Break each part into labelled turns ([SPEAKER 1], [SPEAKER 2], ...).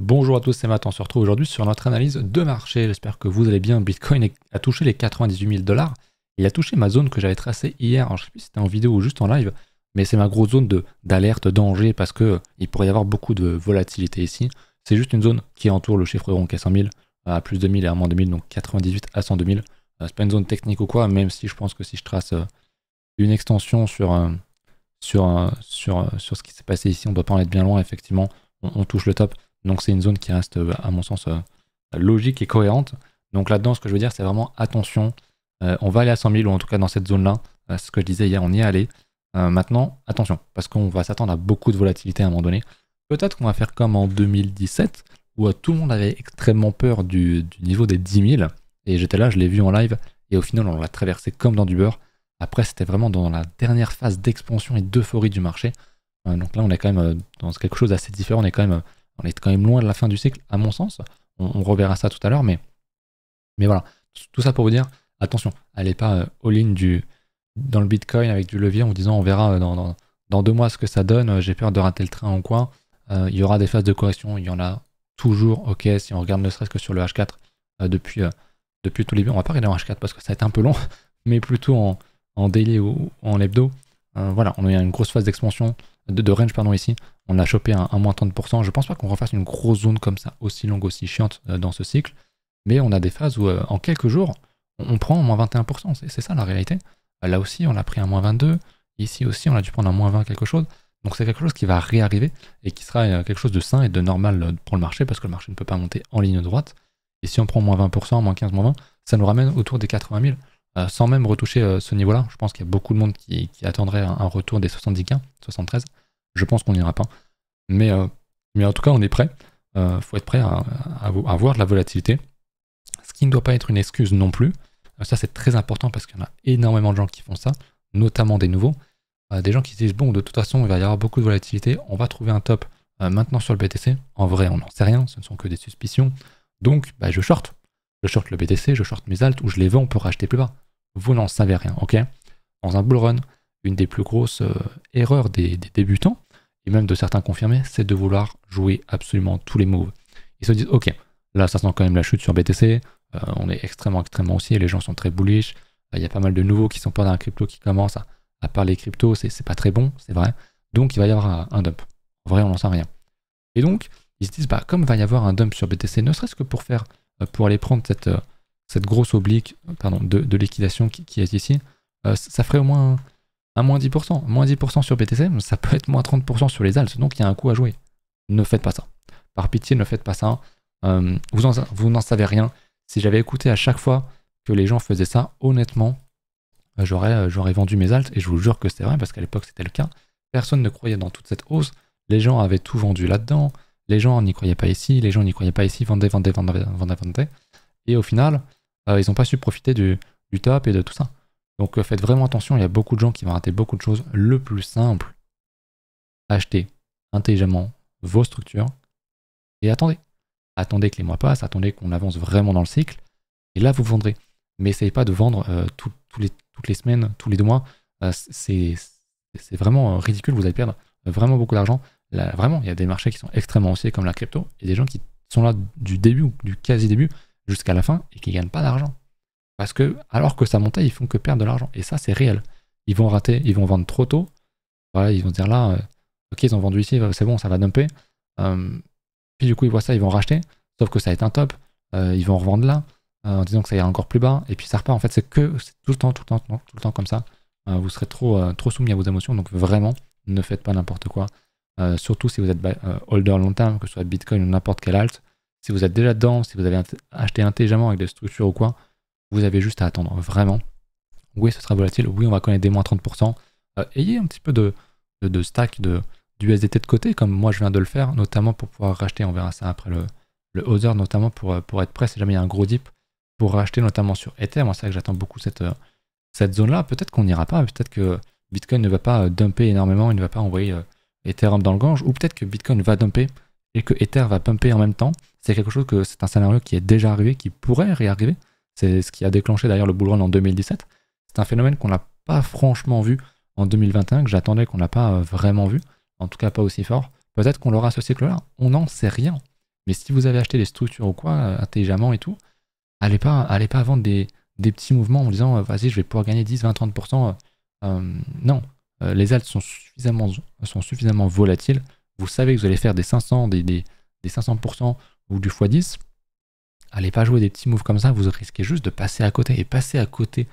[SPEAKER 1] Bonjour à tous, c'est Matt, on se retrouve aujourd'hui sur notre analyse de marché. J'espère que vous allez bien. Bitcoin a touché les 98 000 $. Il a touché ma zone que j'avais tracée hier. Alors, je ne sais plus si c'était en vidéo ou juste en live, mais c'est ma grosse zone d'alerte, danger, parce que il pourrait y avoir beaucoup de volatilité ici. C'est juste une zone qui entoure le chiffre rond qui est 100 000 à plus de 1000 et à moins de 1000, donc 98 à 102 000. C'est pas une zone technique ou quoi, même si je pense que si je trace une extension sur ce qui s'est passé ici, on ne doit pas en être bien loin, effectivement, on touche le top. Donc c'est une zone qui reste, à mon sens, logique et cohérente. Donc là-dedans, ce que je veux dire, c'est vraiment attention. On va aller à 100 000, ou en tout cas dans cette zone-là. Ce que je disais hier, on y est allé. Maintenant, attention, parce qu'on va s'attendre à beaucoup de volatilité à un moment donné. Peut-être qu'on va faire comme en 2017, où tout le monde avait extrêmement peur du niveau des 10 000. Et j'étais là, je l'ai vu en live, et au final, on l'a traversé comme dans du beurre. Après, c'était vraiment dans la dernière phase d'expansion et d'euphorie du marché. Donc là, on est quand même dans quelque chose d'assez différent. On est quand même loin de la fin du cycle, à mon sens. On reverra ça tout à l'heure, mais voilà. Tout ça pour vous dire, attention, allez pas all-in dans le Bitcoin avec du levier en disant on verra dans 2 mois ce que ça donne, j'ai peur de rater le train ou quoi. Il y aura des phases de correction, il y en a toujours, ok, si on regarde ne serait-ce que sur le H4 depuis tout le début. On va pas regarder en H4 parce que ça va être un peu long, mais plutôt en daily ou en hebdo. Voilà, on a une grosse phase d'expansion, de range pardon ici. On a chopé un moins 30%. Je pense pas qu'on refasse une grosse zone comme ça, aussi longue, aussi chiante dans ce cycle. Mais on a des phases où en quelques jours, on prend un moins 21%. C'est ça la réalité. Là aussi, on a pris un moins 22. Ici aussi, on a dû prendre un moins 20 quelque chose. Donc c'est quelque chose qui va réarriver et qui sera quelque chose de sain et de normal pour le marché parce que le marché ne peut pas monter en ligne droite. Et si on prend moins 20%, moins 15, moins 20, ça nous ramène autour des 80 000. Sans même retoucher ce niveau-là. Je pense qu'il y a beaucoup de monde qui attendrait un retour des 70K, 73. Je pense qu'on n'ira pas. Mais en tout cas, on est prêt. Faut être prêt à voir de la volatilité. Ce qui ne doit pas être une excuse non plus. Ça, c'est très important parce qu'il y en a énormément de gens qui font ça, notamment des nouveaux. Des gens qui se disent, bon, de toute façon, il va y avoir beaucoup de volatilité. On va trouver un top maintenant sur le BTC. En vrai, on n'en sait rien. Ce ne sont que des suspicions. Donc, je short. Je short le BTC, je short mes alts ou je les vends pour racheter plus bas. Vous n'en savez rien, ok? Dans un bull run, une des plus grosses erreurs des débutants, et même de certains confirmés, c'est de vouloir jouer absolument tous les moves. Ils se disent, ok, là ça sent quand même la chute sur BTC, on est extrêmement haussier, les gens sont très bullish, il y a pas mal de nouveaux qui sont pas dans la crypto qui commencent à parler crypto, c'est pas très bon, c'est vrai, donc il va y avoir un dump. En vrai, on n'en sait rien. Et donc, ils se disent, comme il va y avoir un dump sur BTC, ne serait-ce que pour aller prendre cette grosse oblique de liquidation qui est ici, ça ferait au moins un moins 10%. Moins 10% sur BTC, ça peut être moins 30% sur les alts, donc il y a un coup à jouer. Ne faites pas ça. Par pitié, ne faites pas ça. Vous n'en savez rien. Si j'avais écouté à chaque fois que les gens faisaient ça, honnêtement, j'aurais vendu mes alts, et je vous jure que c'était vrai, parce qu'à l'époque c'était le cas. Personne ne croyait dans toute cette hausse. Les gens avaient tout vendu là-dedans. Les gens n'y croyaient pas ici. Les gens n'y croyaient pas ici. Vendaient. Et au final, ils n'ont pas su profiter du top et de tout ça. Donc faites vraiment attention, il y a beaucoup de gens qui vont rater beaucoup de choses. Le plus simple, achetez intelligemment vos structures et attendez. Attendez que les mois passent, attendez qu'on avance vraiment dans le cycle. Et là, vous vendrez. Mais essayez pas de vendre toutes les semaines, tous les 2 mois. C'est vraiment ridicule, vous allez perdre vraiment beaucoup d'argent. Vraiment, il y a des marchés qui sont extrêmement haussiers comme la crypto et des gens qui sont là du début ou du quasi-début jusqu'à la fin et qui ne gagnent pas d'argent. Parce que, alors que ça montait, ils font que perdre de l'argent. Et ça, c'est réel. Ils vont rater, ils vont vendre trop tôt. Voilà, ils vont se dire là, ok, ils ont vendu ici, c'est bon, ça va dumper. Puis du coup, ils voient ça, ils vont racheter. Sauf que ça va être un top. Ils vont revendre là, en disant que ça ira encore plus bas. Et puis ça repart. En fait, c'est tout le temps comme ça. Vous serez trop soumis à vos émotions. Donc vraiment, ne faites pas n'importe quoi. Surtout si vous êtes holder long terme, que ce soit Bitcoin ou n'importe quel alt. Si vous êtes déjà dedans, si vous avez acheté intelligemment avec des structures ou quoi, vous avez juste à attendre, vraiment. Oui, ce sera volatile, oui, on va connaître des moins 30%. Ayez un petit peu de stack du USDT de côté, comme moi je viens de le faire, notamment pour pouvoir racheter, on verra ça après le Other, notamment pour être prêt si jamais il y a un gros dip, pour racheter notamment sur Ether. Moi c'est vrai que j'attends beaucoup cette zone-là. Peut-être qu'on n'ira pas, peut-être que Bitcoin ne va pas dumper énormément, il ne va pas envoyer Ethereum dans le Gange, ou peut-être que Bitcoin va dumper et que Ether va pumper en même temps. C'est un scénario qui est déjà arrivé, qui pourrait réarriver. C'est ce qui a déclenché d'ailleurs le bull run en 2017. C'est un phénomène qu'on n'a pas franchement vu en 2021, que j'attendais qu'on n'a pas vraiment vu, en tout cas pas aussi fort. Peut-être qu'on l'aura ce cycle-là, on n'en sait rien. Mais si vous avez acheté des structures ou quoi, intelligemment et tout, allez pas vendre des petits mouvements en disant vas-y, je vais pouvoir gagner 10, 20, 30%. Non, les alts sont suffisamment volatiles. Vous savez que vous allez faire des 500, des 500% ou du x10. Allez pas jouer des petits moves comme ça, vous risquez juste de passer à côté. Et passer à côté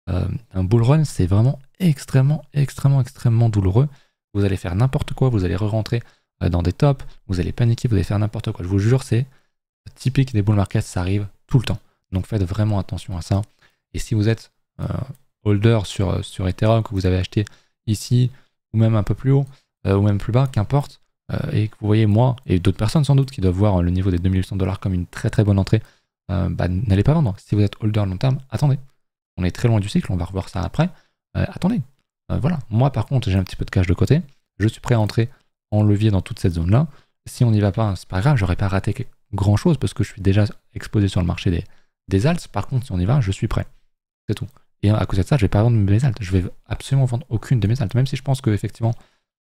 [SPEAKER 1] un bull run, c'est vraiment extrêmement douloureux. Vous allez faire n'importe quoi, vous allez re-rentrer dans des tops, vous allez paniquer, vous allez faire n'importe quoi. Je vous jure, c'est typique des bull markets, ça arrive tout le temps. Donc faites vraiment attention à ça. Et si vous êtes holder sur Ethereum, que vous avez acheté ici, ou même un peu plus haut, ou même plus bas, qu'importe, et que vous voyez moi, et d'autres personnes sans doute, qui doivent voir le niveau des 2800$ comme une très bonne entrée, n'allez pas vendre. Si vous êtes holder long terme, attendez. On est très loin du cycle, on va revoir ça après. Attendez. Voilà. Moi par contre, j'ai un petit peu de cash de côté. Je suis prêt à entrer en levier dans toute cette zone-là. Si on n'y va pas, c'est pas grave, j'aurais pas raté grand-chose parce que je suis déjà exposé sur le marché des alts. Par contre, si on y va, je suis prêt. C'est tout. Et à côté de ça, je vais pas vendre mes alts. Je vais absolument vendre aucune de mes alts. Même si je pense qu'effectivement,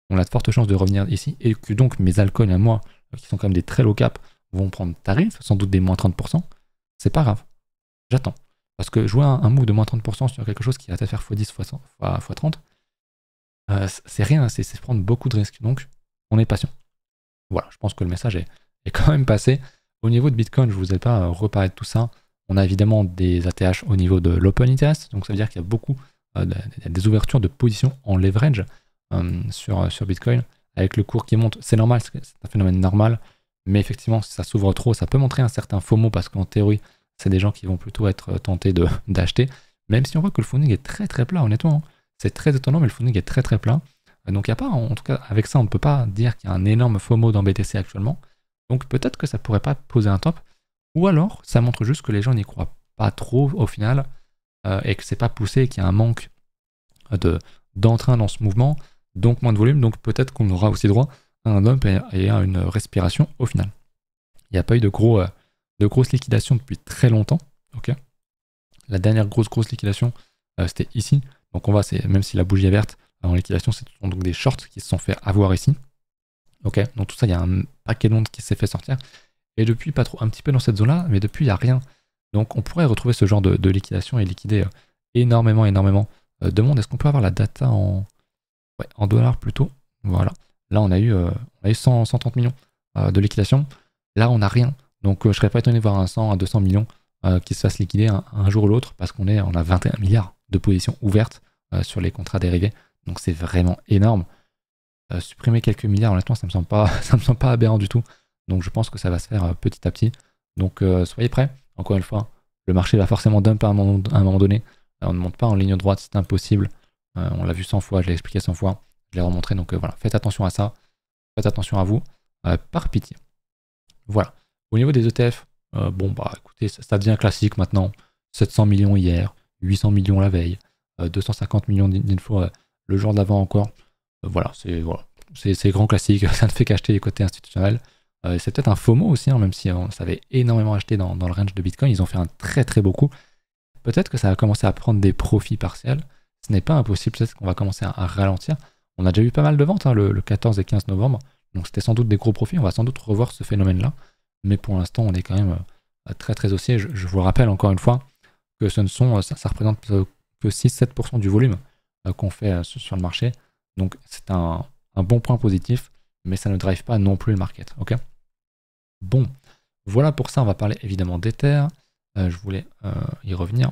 [SPEAKER 1] on a de fortes chances de revenir ici et que donc mes altcoins à moi, qui sont quand même des très low cap, vont prendre tarif, sans doute des moins 30%. C'est pas grave. J'attends. Parce que jouer un move de moins 30% sur quelque chose qui va te faire x10, x30, c'est rien, c'est prendre beaucoup de risques. Donc, on est patient. Voilà, je pense que le message est quand même passé. Au niveau de Bitcoin, je ne vous ai pas reparlé de tout ça. On a évidemment des ATH au niveau de l'open interest, donc ça veut dire qu'il y a beaucoup des ouvertures de positions en leverage sur Bitcoin. Avec le cours qui monte, c'est normal, c'est un phénomène normal, mais effectivement, si ça s'ouvre trop, ça peut montrer un certain FOMO, parce qu'en théorie, c'est des gens qui vont plutôt être tentés d'acheter, même si on voit que le funding est très plat, honnêtement. C'est très étonnant, mais le funding est très plat. Donc il n'y a pas, en tout cas avec ça, on ne peut pas dire qu'il y a un énorme FOMO dans BTC actuellement. Donc peut-être que ça pourrait pas poser un top, ou alors ça montre juste que les gens n'y croient pas trop au final, et que c'est pas poussé, qu'il y a un manque d'entrain dans ce mouvement, donc moins de volume, donc peut-être qu'on aura aussi droit à un dump et à une respiration au final. Il n'y a pas eu de grosses liquidations depuis très longtemps. Okay. La dernière grosse liquidation, c'était ici. Donc on voit, même si la bougie est verte, en liquidation, ce sont donc des shorts qui se sont fait avoir ici. Ok, donc tout ça, il y a un paquet d'ondes qui s'est fait sortir. Et depuis, pas trop, un petit peu dans cette zone-là, mais depuis, il n'y a rien. Donc on pourrait retrouver ce genre de liquidation et liquider énormément de monde. Est-ce qu'on peut avoir la data en dollars plutôt? Voilà. Là, on a eu 130 millions de liquidation. Là, on n'a rien. Donc je ne serais pas étonné de voir un 100 à 200 millions qui se fassent liquider un jour ou l'autre, parce qu'on a 21 milliards de positions ouvertes sur les contrats dérivés. Donc c'est vraiment énorme. Supprimer quelques milliards, honnêtement, ça me semble pas aberrant du tout. Donc je pense que ça va se faire petit à petit. Donc soyez prêts. Encore une fois, le marché va forcément dumper à un moment donné. On ne monte pas en ligne droite, c'est impossible. On l'a vu 100 fois, je l'ai expliqué 100 fois, je l'ai remontré. Donc voilà, faites attention à ça. Faites attention à vous, par pitié. Voilà. Au niveau des ETF, écoutez, ça devient classique maintenant. 700 millions hier, 800 millions la veille, 250 millions d'infos le jour d'avant encore. Voilà, c'est grand classique, ça ne fait qu'acheter les côtés institutionnels. C'est peut-être un FOMO aussi, même si on savait énormément acheter dans le range de Bitcoin, ils ont fait un très beau coup. Peut-être que ça va commencer à prendre des profits partiels. Ce n'est pas impossible, peut-être qu'on va commencer à ralentir. On a déjà eu pas mal de ventes le 14 et 15 novembre, donc c'était sans doute des gros profits. On va sans doute revoir ce phénomène-là. Mais pour l'instant, on est quand même très haussier. Je vous rappelle encore une fois que ça représente que 6-7% du volume qu'on fait sur le marché. Donc c'est un bon point positif, mais ça ne drive pas non plus le market. Ok. Bon, voilà pour ça. On va parler évidemment d'Ether. Je voulais y revenir.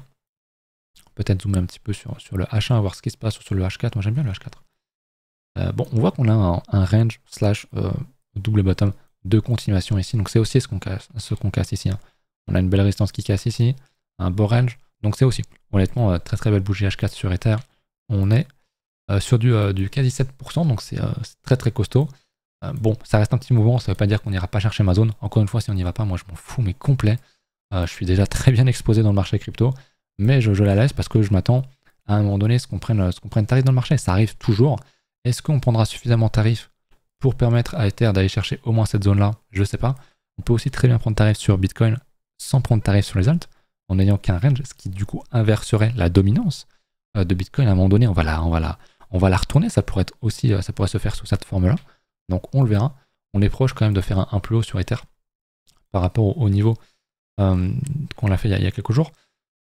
[SPEAKER 1] Peut-être zoomer un petit peu sur le H1, voir ce qui se passe sur le H4. Moi j'aime bien le H4. Bon, on voit qu'on a un range / double bottom de continuation ici. Donc c'est aussi ce qu'on casse ici. Hein. On a une belle résistance qui casse ici, un beau range. Donc c'est aussi, honnêtement, très belle bougie H4 sur Ether. On est sur du quasi 7%, donc c'est très costaud. Bon, ça reste un petit mouvement, ça ne veut pas dire qu'on n'ira pas chercher ma zone. Encore une fois, si on n'y va pas, moi je m'en fous, mais complet. Je suis déjà très bien exposé dans le marché crypto, mais je la laisse parce que je m'attends à un moment donné ce qu'on prenne tarif dans le marché. Ça arrive toujours. Est-ce qu'on prendra suffisamment tarif pour permettre à Ether d'aller chercher au moins cette zone-là? Je ne sais pas. On peut aussi très bien prendre tarif sur Bitcoin sans prendre tarif sur les alts, en n'ayant qu'un range, ce qui du coup inverserait la dominance de Bitcoin. À un moment donné, on va la retourner. Ça pourrait se faire sous cette forme-là. Donc on le verra. On est proche quand même de faire un plus haut sur Ether par rapport au niveau qu'on a fait il y a quelques jours.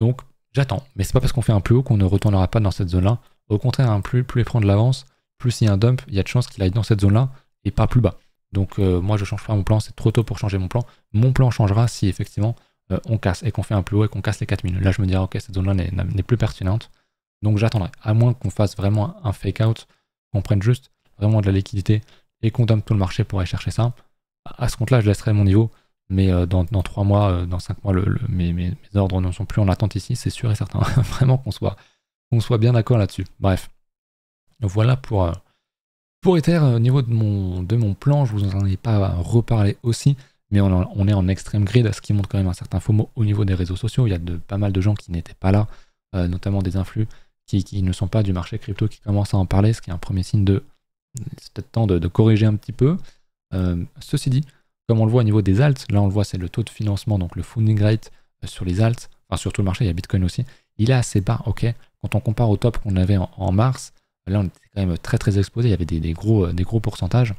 [SPEAKER 1] Donc j'attends, mais c'est pas parce qu'on fait un plus haut qu'on ne retournera pas dans cette zone-là. Au contraire, hein, plus il prend de l'avance, plus il y a un dump, il y a de chances qu'il aille dans cette zone-là et pas plus bas. Donc moi je change pas mon plan, c'est trop tôt pour changer mon plan. Mon plan changera si effectivement on casse et qu'on fait un plus haut et qu'on casse les 4000. Là je me dirais ok, cette zone-là n'est plus pertinente. Donc j'attendrai, à moins qu'on fasse vraiment un fake out, qu'on prenne juste vraiment de la liquidité et qu'on dump tout le marché pour aller chercher ça. À ce compte-là, je laisserai mon niveau, mais dans 3 mois, dans 5 mois, mes ordres ne sont plus en attente ici, c'est sûr et certain. Vraiment qu'on soit bien d'accord là-dessus. Bref, voilà pour Ether. Au niveau de mon plan, je vous en ai pas reparlé aussi, mais on est en extreme grid, ce qui montre quand même un certain FOMO au niveau des réseaux sociaux. Il y a pas mal de gens qui n'étaient pas là, notamment des influx qui ne sont pas du marché crypto qui commencent à en parler, ce qui est un premier signe c'est peut-être temps de corriger un petit peu. Ceci dit, comme on le voit au niveau des alts, là on le voit, c'est le taux de financement, donc le funding rate sur les alts, enfin sur tout le marché, il y a Bitcoin aussi, il est assez bas, ok. Quand on compare au top qu'on avait en mars, là on était quand même très très exposé, il y avait des gros pourcentages.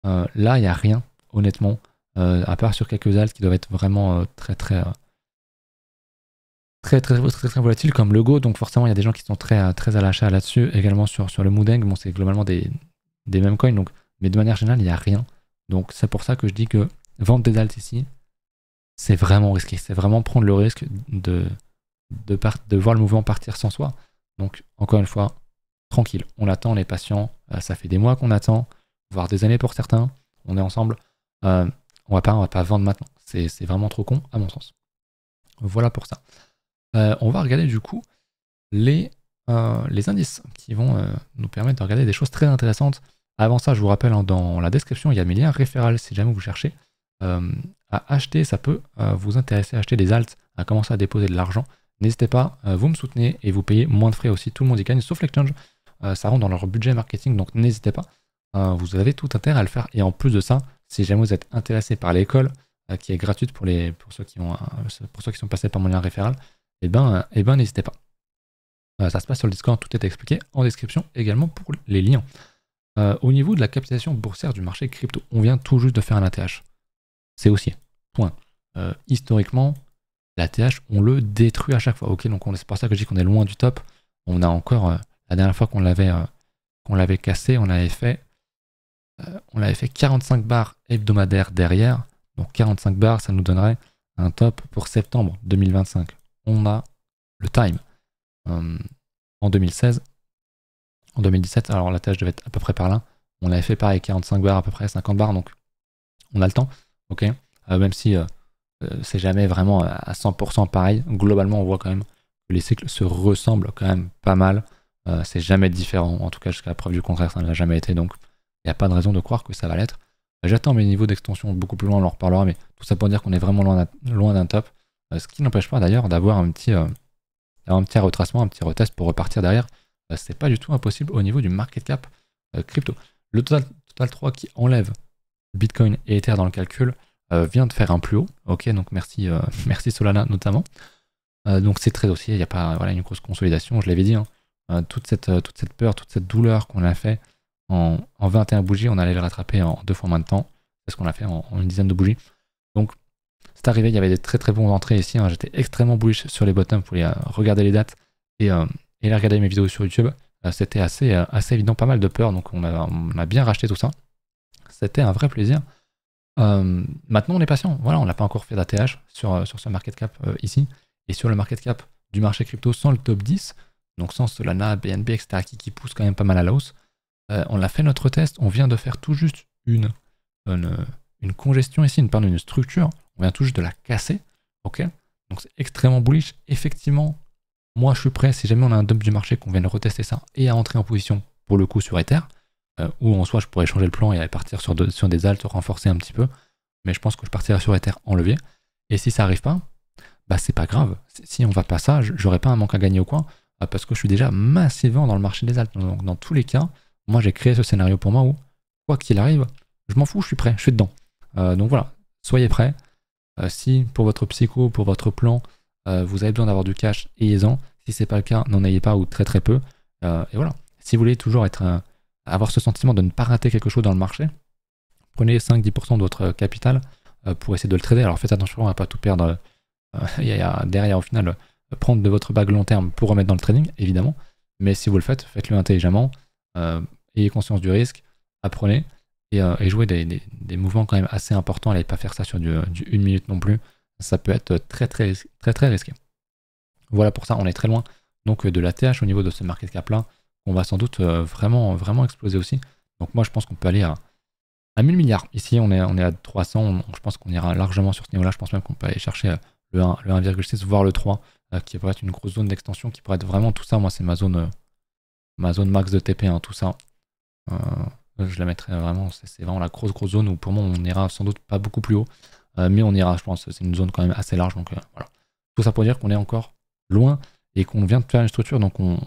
[SPEAKER 1] Là il n'y a rien, honnêtement, à part sur quelques alts qui doivent être vraiment très volatiles comme le Go, donc forcément il y a des gens qui sont très à l'achat là-dessus, également sur le Mudeng, bon c'est globalement des mêmes coins, donc, mais de manière générale il n'y a rien. Donc c'est pour ça que je dis que vendre des alts ici, c'est vraiment risqué. C'est vraiment prendre le risque de voir le mouvement partir sans soi. Donc encore une fois, tranquille, on attend, on est patient. Ça fait des mois qu'on attend, voire des années pour certains. On est ensemble. On va pas vendre maintenant. C'est vraiment trop con à mon sens. Voilà pour ça. On va regarder du coup les indices qui vont nous permettre de regarder des choses très intéressantes. Avant ça, je vous rappelle, dans la description, il y a mes liens référals si jamais vous cherchez à acheter. Ça peut vous intéresser à acheter des alts, à commencer à déposer de l'argent. N'hésitez pas, vous me soutenez et vous payez moins de frais aussi. Tout le monde y gagne, sauf l'exchange. Ça rentre dans leur budget marketing, donc n'hésitez pas. Vous avez tout intérêt à le faire. Et en plus de ça, si jamais vous êtes intéressé par l'école, qui est gratuite pour ceux qui sont passés par mon lien référal, eh ben n'hésitez pas. Ça se passe sur le Discord, tout est expliqué en description également pour les liens. Au niveau de la capitalisation boursière du marché crypto, on vient tout juste de faire un ATH. C'est haussier. Point. Historiquement, l'ATH, on le détruit à chaque fois. Ok, donc c'est pour ça que je dis qu'on est loin du top. On a encore, la dernière fois qu'on l'avait cassé, on avait fait 45 bars hebdomadaires derrière. Donc 45 bars, ça nous donnerait un top pour septembre 2025. On a le time. En 2016. En 2017, alors la tâche devait être à peu près par là. On avait fait pareil, 45 bars à peu près, 50 bars, donc on a le temps, ok. Même si c'est jamais vraiment à 100% pareil, globalement on voit quand même que les cycles se ressemblent quand même pas mal. C'est jamais différent, en tout cas jusqu'à la preuve du contraire, ça ne l'a jamais été, donc il n'y a pas de raison de croire que ça va l'être. J'attends mes niveaux d'extension beaucoup plus loin, on en reparlera, mais tout ça pour dire qu'on est vraiment loin d'un top. Ce qui n'empêche pas d'ailleurs d'avoir un petit retracement, un petit retest pour repartir derrière. C'est pas du tout impossible au niveau du market cap crypto. Le total 3 qui enlève Bitcoin et Ether dans le calcul vient de faire un plus haut. Ok, donc merci Solana notamment. Donc c'est très haussier, il n'y a pas une grosse consolidation, je l'avais dit. Toute cette peur, toute cette douleur qu'on a fait en 21 bougies, on allait le rattraper en 2 fois moins de temps. C'est ce qu'on a fait en une dizaine de bougies. Donc c'est arrivé, il y avait des très bonnes entrées ici. J'étais extrêmement bullish sur les bottoms. Vous pouvez regarder les dates et regarder mes vidéos sur YouTube. C'était assez évident, pas mal de peur. Donc on a bien racheté tout ça. C'était un vrai plaisir. Maintenant on est patient. Voilà, on n'a pas encore fait d'ATH sur ce market cap ici. Et sur le market cap du marché crypto sans le top 10, donc sans Solana, BNB, etc. qui pousse quand même pas mal à la hausse. On a fait notre test. On vient de faire tout juste une congestion ici, une structure. On vient tout juste de la casser, ok. Donc c'est extrêmement bullish. Effectivement, moi je suis prêt, si jamais on a un dump du marché, qu'on vienne retester ça et à entrer en position, pour le coup sur Ether, ou en soi je pourrais changer le plan et aller partir sur des alts, renforcer un petit peu, mais je pense que je partirai sur Ether en levier. Et si ça arrive pas, bah c'est pas grave. Si on va pas ça, j'aurai pas un manque à gagner au coin, parce que je suis déjà massivement dans le marché des alts. Donc dans tous les cas, moi j'ai créé ce scénario pour moi où, quoi qu'il arrive, je m'en fous, je suis prêt, je suis dedans. Donc voilà, soyez prêts. Si pour votre psycho, pour votre plan, vous avez besoin d'avoir du cash, ayez-en. Si c'est pas le cas, n'en ayez pas ou très peu. Et voilà. Si vous voulez toujours avoir ce sentiment de ne pas rater quelque chose dans le marché, prenez 5-10% de votre capital, pour essayer de le trader. Alors faites attention à ne pas tout perdre. Il y a derrière au final prendre de votre bague long terme pour remettre dans le trading, évidemment. Mais si vous le faites, faites-le intelligemment. Ayez conscience du risque, apprenez et jouez des mouvements quand même assez importants. N'allez pas faire ça sur du 1 minute non plus. Ça peut être très risqué. Voilà, pour ça, on est très loin donc de la TH au niveau de ce market cap là. On va sans doute vraiment exploser aussi. Donc moi, je pense qu'on peut aller à 1000 milliards. Ici, on est à 300. Je pense qu'on ira largement sur ce niveau-là. Je pense même qu'on peut aller chercher le 1,6, voire le 3, qui pourrait être une grosse zone d'extension, qui pourrait être vraiment tout ça. Moi, c'est ma zone max de TP, hein, tout ça. Je la mettrais vraiment, c'est vraiment la grosse zone où pour moi, on ira sans doute pas beaucoup plus haut. Mais on ira, je pense, c'est une zone quand même assez large. Donc voilà. Tout ça pour dire qu'on est encore loin et qu'on vient de faire une structure. Donc on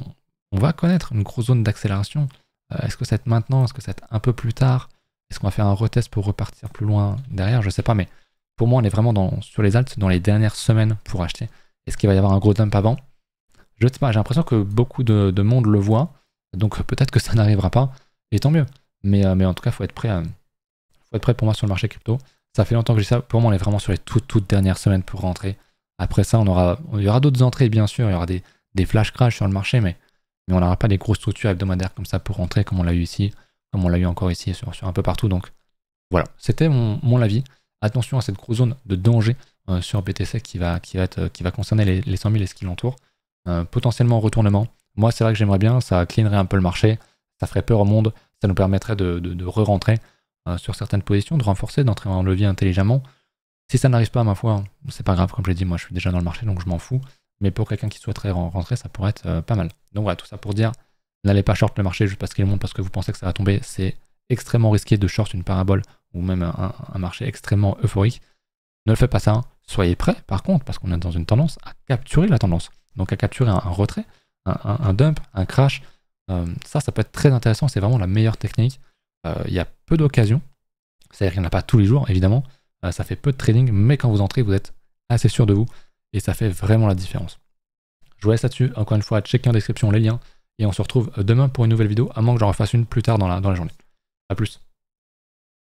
[SPEAKER 1] va connaître une grosse zone d'accélération. Est-ce que ça va être maintenant? Est-ce que ça va être un peu plus tard? Est-ce qu'on va faire un retest pour repartir plus loin derrière? Je sais pas, mais pour moi, on est vraiment sur les alts dans les dernières semaines pour acheter. Est-ce qu'il va y avoir un gros dump avant? Je sais pas, j'ai l'impression que beaucoup de monde le voit. Donc peut-être que ça n'arrivera pas. Et tant mieux. Mais en tout cas, il faut être prêt. Faut être prêt pour moi sur le marché crypto. Ça fait longtemps que je dis ça. Pour moi, on est vraiment sur les toutes dernières semaines pour rentrer. Après ça, il y aura d'autres entrées, bien sûr. Il y aura des flash crash sur le marché, mais on n'aura pas des grosses structures hebdomadaires comme ça pour rentrer, comme on l'a eu ici, comme on l'a eu encore ici, sur un peu partout. Donc voilà, c'était mon avis. Attention à cette grosse zone de danger sur BTC qui va concerner les 100 000 et ce qui l'entoure. Potentiellement retournement. Moi, c'est vrai que j'aimerais bien, ça cleanerait un peu le marché, ça ferait peur au monde, ça nous permettrait de re-rentrer sur certaines positions, de renforcer, d'entrer en levier intelligemment. Si ça n'arrive pas, à ma foi, c'est pas grave, comme je l'ai dit, moi je suis déjà dans le marché, donc je m'en fous. Mais pour quelqu'un qui souhaiterait rentrer, ça pourrait être pas mal. Donc voilà, tout ça pour dire, n'allez pas short le marché juste parce qu'il monte, parce que vous pensez que ça va tomber. C'est extrêmement risqué de short une parabole ou même un marché extrêmement euphorique. Ne le faites pas ça. Soyez prêts, par contre, parce qu'on est dans une tendance à capturer la tendance. Donc à capturer un retrait, un dump, un crash. Ça peut être très intéressant. C'est vraiment la meilleure technique. Il y a peu d'occasions. C'est-à-dire qu'il n'y en a pas tous les jours, évidemment. Ça fait peu de trading, mais quand vous entrez, vous êtes assez sûr de vous. Et ça fait vraiment la différence. Je vous laisse là-dessus. Encore une fois, checkez en description les liens. Et on se retrouve demain pour une nouvelle vidéo, à moins que j'en refasse une plus tard dans la journée. A plus.